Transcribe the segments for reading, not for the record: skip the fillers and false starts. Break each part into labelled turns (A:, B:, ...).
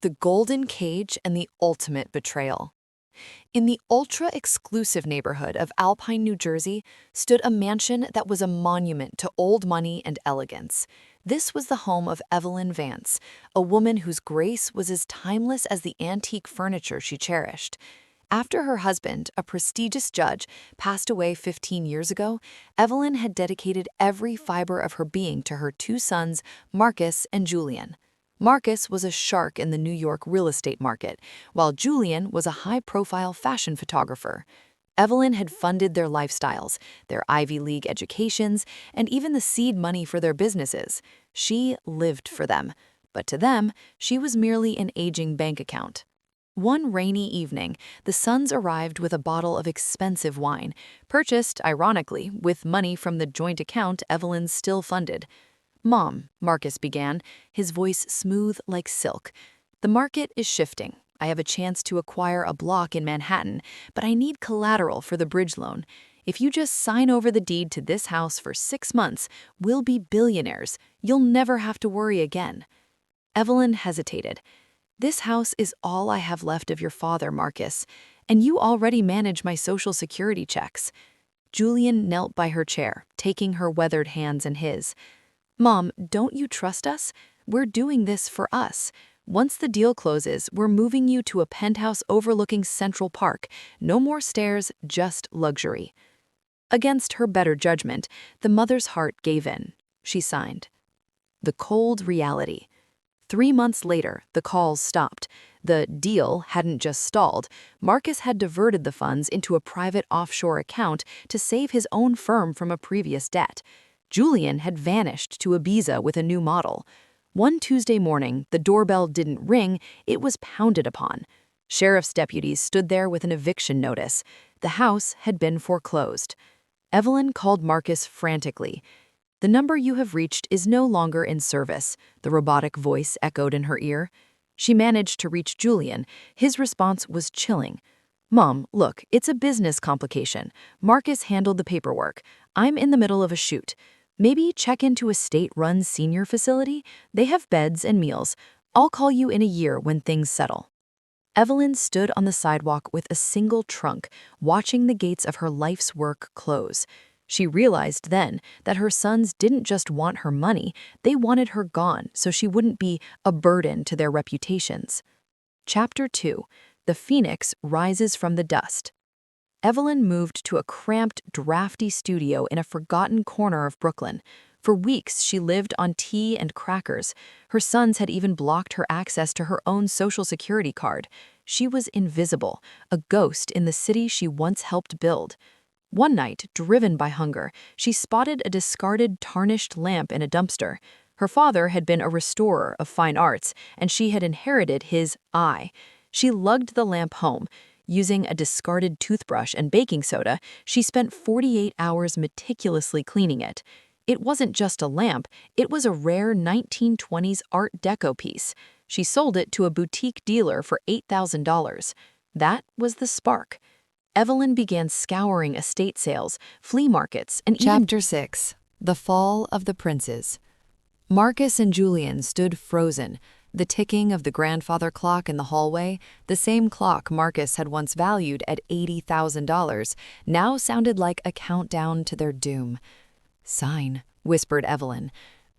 A: The Golden Cage and the Ultimate Betrayal. In the ultra-exclusive neighborhood of Alpine, New Jersey, stood a mansion that was a monument to old money and elegance. This was the home of Evelyn Vance, a woman whose grace was as timeless as the antique furniture she cherished. After her husband, a prestigious judge, passed away 15 years ago, Evelyn had dedicated every fiber of her being to her two sons, Marcus and Julian. Marcus was a shark in the New York real estate market, while Julian was a high-profile fashion photographer. Evelyn had funded their lifestyles, their Ivy League educations, and even the seed money for their businesses. She lived for them, but to them, she was merely an aging bank account. One rainy evening, the sons arrived with a bottle of expensive wine, purchased, ironically, with money from the joint account Evelyn still funded. "Mom," Marcus began, his voice smooth like silk. "The market is shifting. I have a chance to acquire a block in Manhattan, but I need collateral for the bridge loan. If you just sign over the deed to this house for 6 months, we'll be billionaires. You'll never have to worry again." Evelyn hesitated. "This house is all I have left of your father, Marcus, and you already manage my Social Security checks." Julian knelt by her chair, taking her weathered hands in his. "Mom, don't you trust us? We're doing this for us. Once the deal closes, we're moving you to a penthouse overlooking Central Park. No more stairs, just luxury." Against her better judgment, the mother's heart gave in. She signed. The cold reality. 3 months later, the calls stopped. The deal hadn't just stalled. Marcus had diverted the funds into a private offshore account to save his own firm from a previous debt. Julian had vanished to Ibiza with a new model. One Tuesday morning, the doorbell didn't ring, it was pounded upon. Sheriff's deputies stood there with an eviction notice. The house had been foreclosed. Evelyn called Marcus frantically. "The number you have reached is no longer in service," the robotic voice echoed in her ear. She managed to reach Julian. His response was chilling. "Mom, look, it's a business complication. Marcus handled the paperwork. I'm in the middle of a shoot. Maybe check into a state-run senior facility? They have beds and meals. I'll call you in a year when things settle." Evelyn stood on the sidewalk with a single trunk, watching the gates of her life's work close. She realized then that her sons didn't just want her money, they wanted her gone so she wouldn't be a burden to their reputations. Chapter 2. The Phoenix Rises from the Dust. Evelyn moved to a cramped, drafty studio in a forgotten corner of Brooklyn. For weeks, she lived on tea and crackers. Her sons had even blocked her access to her own Social Security card. She was invisible, a ghost in the city she once helped build. One night, driven by hunger, she spotted a discarded, tarnished lamp in a dumpster. Her father had been a restorer of fine arts, and she had inherited his eye. She lugged the lamp home. Using a discarded toothbrush and baking soda, she spent 48 hours meticulously cleaning it. It wasn't just a lamp, it was a rare 1920s Art Deco piece. She sold it to a boutique dealer for $8,000. That was the spark. Evelyn began scouring estate sales, flea markets, and
B: Chapter 6. The Fall of the Princes.
A: Marcus and Julian stood frozen. The ticking of the grandfather clock in the hallway, the same clock Marcus had once valued at $80,000, now sounded like a countdown to their doom. "Sign," whispered Evelyn.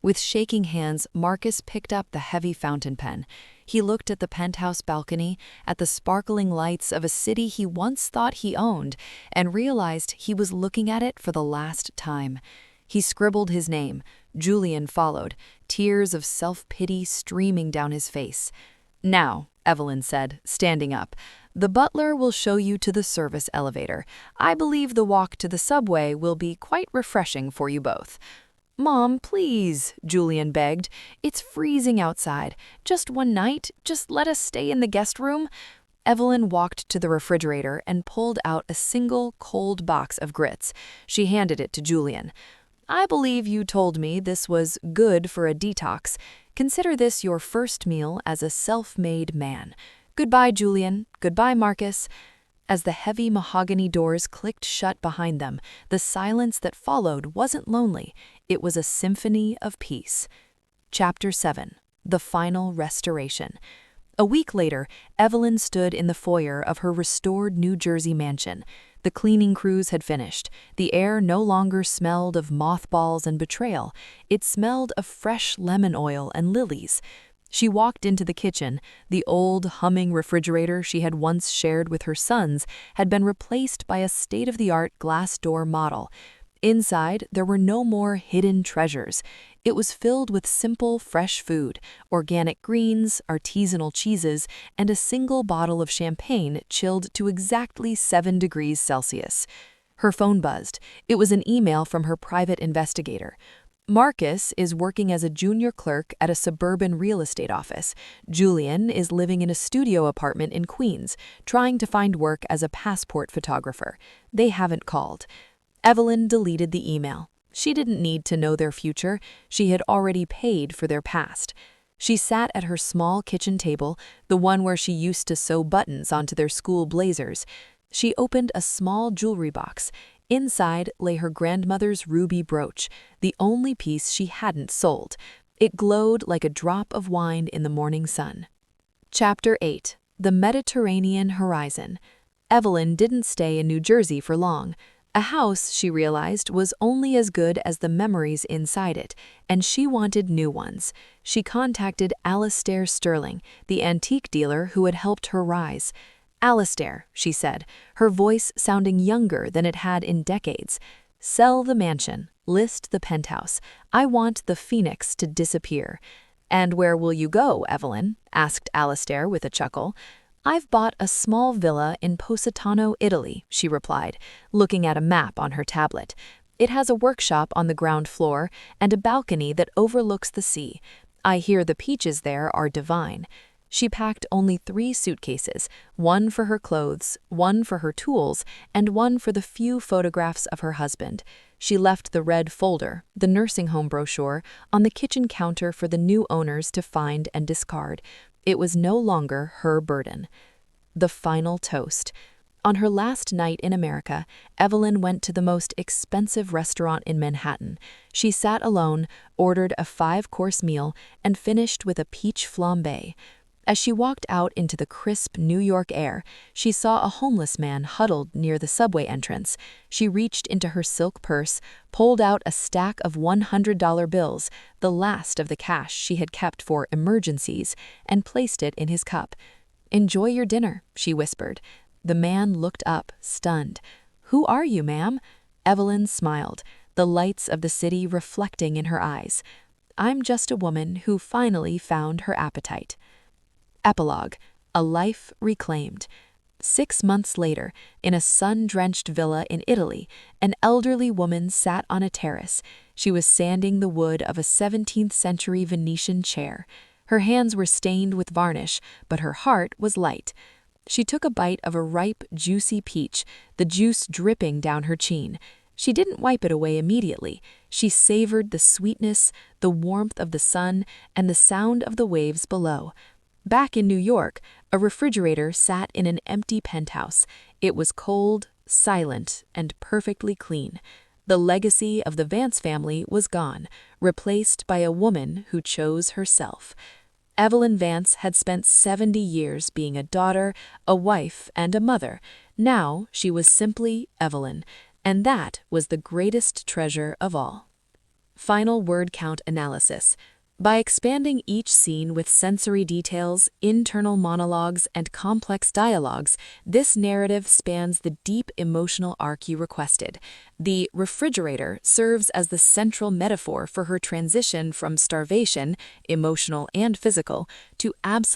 A: With shaking hands, Marcus picked up the heavy fountain pen. He looked at the penthouse balcony, at the sparkling lights of a city he once thought he owned, and realized he was looking at it for the last time. He scribbled his name. Julian followed, tears of self-pity streaming down his face. "Now," Evelyn said, standing up, "the butler will show you to the service elevator. I believe the walk to the subway will be quite refreshing for you both." "Mom, please," Julian begged. "It's freezing outside. Just one night, just let us stay in the guest room." Evelyn walked to the refrigerator and pulled out a single cold box of grits. She handed it to Julian. "I believe you told me this was good for a detox. Consider this your first meal as a self-made man. Goodbye, Julian. Goodbye, Marcus." As the heavy mahogany doors clicked shut behind them, the silence that followed wasn't lonely. It was a symphony of peace. Chapter 7. The Final Restoration. A week later, Evelyn stood in the foyer of her restored New Jersey mansion. The cleaning crews had finished. The air no longer smelled of mothballs and betrayal. It smelled of fresh lemon oil and lilies. She walked into the kitchen. The old, humming refrigerator she had once shared with her sons had been replaced by a state-of-the-art glass door model. Inside, there were no more hidden treasures. It was filled with simple, fresh food, organic greens, artisanal cheeses, and a single bottle of champagne chilled to exactly 7 degrees Celsius. Her phone buzzed. It was an email from her private investigator. Marcus is working as a junior clerk at a suburban real estate office. Julian is living in a studio apartment in Queens, trying to find work as a passport photographer. They haven't called. Evelyn deleted the email. She didn't need to know their future. She had already paid for their past. She sat at her small kitchen table, the one where she used to sew buttons onto their school blazers. She opened a small jewelry box. Inside lay her grandmother's ruby brooch, the only piece she hadn't sold. It glowed like a drop of wine in the morning sun. Chapter 8. The Mediterranean Horizon. Evelyn didn't stay in New Jersey for long. A house, she realized, was only as good as the memories inside it, and she wanted new ones. She contacted Alastair Sterling, the antique dealer who had helped her rise. "Alastair," she said, her voice sounding younger than it had in decades. "Sell the mansion. List the penthouse. I want the Phoenix to disappear." "And where will you go, Evelyn?" asked Alastair with a chuckle. "I've bought a small villa in Positano, Italy," she replied, looking at a map on her tablet. "It has a workshop on the ground floor and a balcony that overlooks the sea. I hear the peaches there are divine." She packed only 3 suitcases, one for her clothes, one for her tools, and one for the few photographs of her husband. She left the red folder, the nursing home brochure, on the kitchen counter for the new owners to find and discard. It was no longer her burden. The final toast. On her last night in America, Evelyn went to the most expensive restaurant in Manhattan. She sat alone, ordered a 5-course meal, and finished with a peach flambé. As she walked out into the crisp New York air, she saw a homeless man huddled near the subway entrance. She reached into her silk purse, pulled out a stack of $100 bills, the last of the cash she had kept for emergencies, and placed it in his cup. "Enjoy your dinner," she whispered. The man looked up, stunned. "Who are you, ma'am?" Evelyn smiled, the lights of the city reflecting in her eyes. "I'm just a woman who finally found her appetite." Epilogue. A life reclaimed. 6 months later, in a sun-drenched villa in Italy, an elderly woman sat on a terrace. She was sanding the wood of a 17th-century Venetian chair. Her hands were stained with varnish, but her heart was light. She took a bite of a ripe, juicy peach, the juice dripping down her chin. She didn't wipe it away immediately. She savored the sweetness, the warmth of the sun, and the sound of the waves below. Back in New York, a refrigerator sat in an empty penthouse. It was cold, silent, and perfectly clean. The legacy of the Vance family was gone, replaced by a woman who chose herself. Evelyn Vance had spent 70 years being a daughter, a wife, and a mother. Now she was simply Evelyn, and that was the greatest treasure of all. Final word count analysis. By expanding each scene with sensory details, internal monologues, and complex dialogues, this narrative spans the deep emotional arc you requested. The refrigerator serves as the central metaphor for her transition from starvation, emotional and physical, to absolute